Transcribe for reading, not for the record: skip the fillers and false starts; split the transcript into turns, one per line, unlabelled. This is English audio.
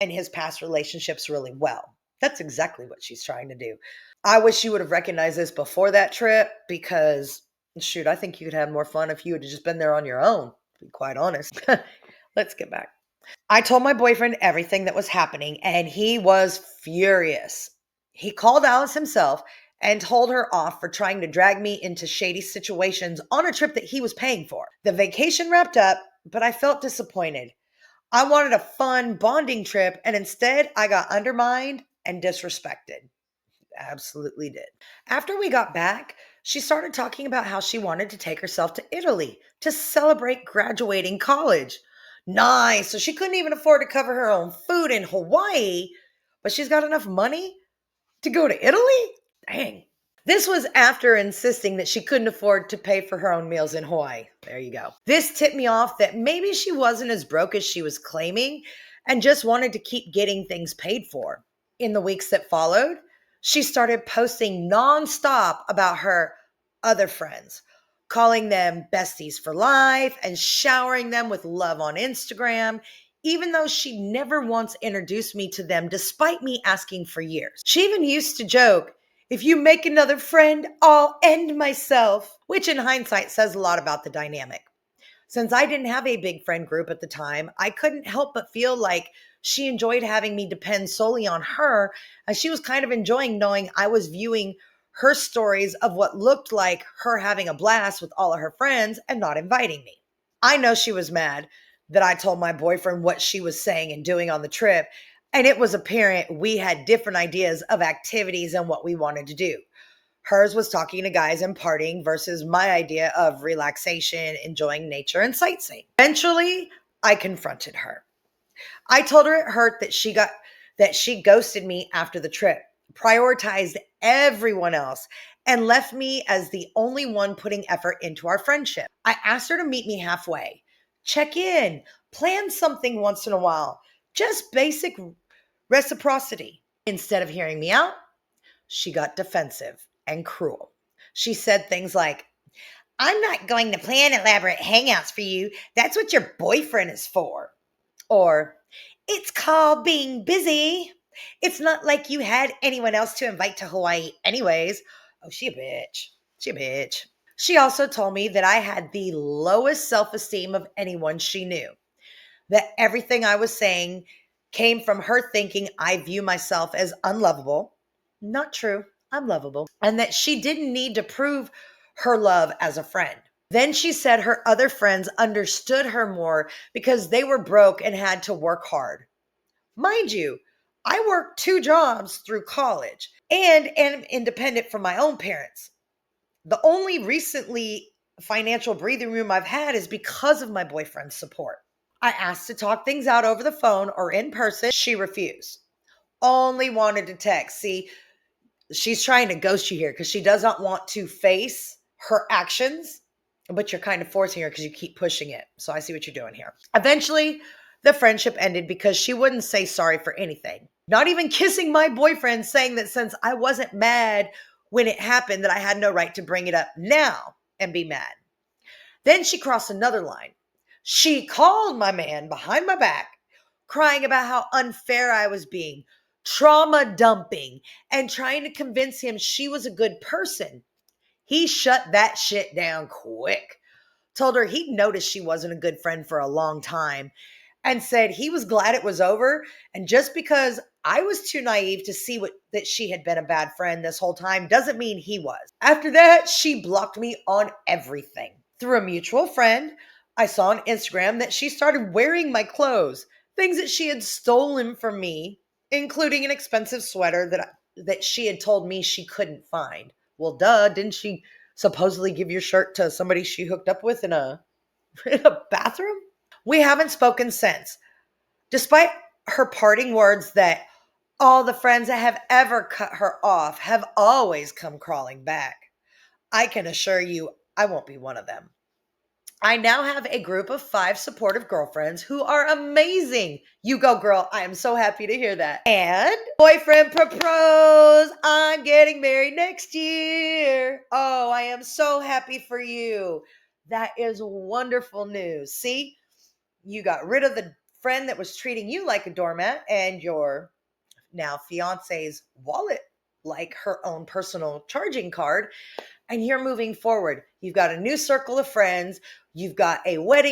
and his past relationships really well. That's exactly what she's trying to do. I wish you would have recognized this before that trip because, shoot, I think you could have more fun if you had just been there on your own, to be quite honest. Let's get back. I told my boyfriend everything that was happening, and he was furious. He called Alice himself and told her off for trying to drag me into shady situations on a trip that he was paying for. The vacation wrapped up, but I felt disappointed. I wanted a fun bonding trip, and instead I got undermined and disrespected. Absolutely did. After we got back, she started talking about how she wanted to take herself to Italy to celebrate graduating college. Nice. So she couldn't even afford to cover her own food in Hawaii, but she's got enough money to go to Italy? Dang. This was after insisting that she couldn't afford to pay for her own meals in Hawaii. There you go. This tipped me off that maybe she wasn't as broke as she was claiming and just wanted to keep getting things paid for. In the weeks that followed, she started posting nonstop about her other friends, calling them besties for life and showering them with love on Instagram, even though she never once introduced me to them despite me asking for years. She even used to joke, "If you make another friend, I'll end myself," which in hindsight says a lot about the dynamic. Since I didn't have a big friend group at the time, I couldn't help but feel like she enjoyed having me depend solely on her, as she was kind of enjoying knowing I was viewing her stories of what looked like her having a blast with all of her friends and not inviting me. I know she was mad that I told my boyfriend what she was saying and doing on the trip, and it was apparent we had different ideas of activities and what we wanted to do. Hers was talking to guys and partying versus my idea of relaxation, enjoying nature, and sightseeing. Eventually, I confronted her. I told her it hurt that she ghosted me after the trip, prioritized everyone else, and left me as the only one putting effort into our friendship. I asked her to meet me halfway, check in, plan something once in a while, just basic reciprocity. Instead of hearing me out, she got defensive and cruel. She said things like, "I'm not going to plan elaborate hangouts for you. That's what your boyfriend is for." Or, "It's called being busy. It's not like you had anyone else to invite to Hawaii anyways." Oh, she a bitch. She a bitch. She also told me that I had the lowest self-esteem of anyone she knew, that everything I was saying came from her thinking I view myself as unlovable. Not true. I'm lovable. And that she didn't need to prove her love as a friend. Then she said her other friends understood her more because they were broke and had to work hard. Mind you, I worked 2 jobs through college and am independent from my own parents. The only recently financial breathing room I've had is because of my boyfriend's support. I asked to talk things out over the phone or in person. She refused. Only wanted to text. See, she's trying to ghost you here because she does not want to face her actions, but you're kind of forcing her because you keep pushing it. So I see what you're doing here. Eventually, the friendship ended because she wouldn't say sorry for anything. Not even kissing my boyfriend, saying that since I wasn't mad when it happened, that I had no right to bring it up now and be mad. Then she crossed another line. She called my man behind my back, crying about how unfair I was being, trauma dumping, and trying to convince him she was a good person. He shut that shit down quick. Told her he'd noticed she wasn't a good friend for a long time and said he was glad it was over. And just because I was too naive to see that she had been a bad friend this whole time doesn't mean he was. After that, she blocked me on everything. Through a mutual friend, I saw on Instagram that she started wearing my clothes, things that she had stolen from me, including an expensive sweater that she had told me she couldn't find. Well, duh, didn't she supposedly give your shirt to somebody she hooked up with in a in a bathroom? We haven't spoken since, despite her parting words that all the friends that have ever cut her off have always come crawling back. I can assure you I won't be one of them. I now have a group of 5 supportive girlfriends who are amazing. You go, girl. I am so happy to hear that. And boyfriend proposed. I'm getting married next year. Oh, I am so happy for you. That is wonderful news. See, you got rid of the friend that was treating you like a doormat and your now fiance's wallet like her own personal charging card. And you're moving forward. You've got a new circle of friends. You've got a wedding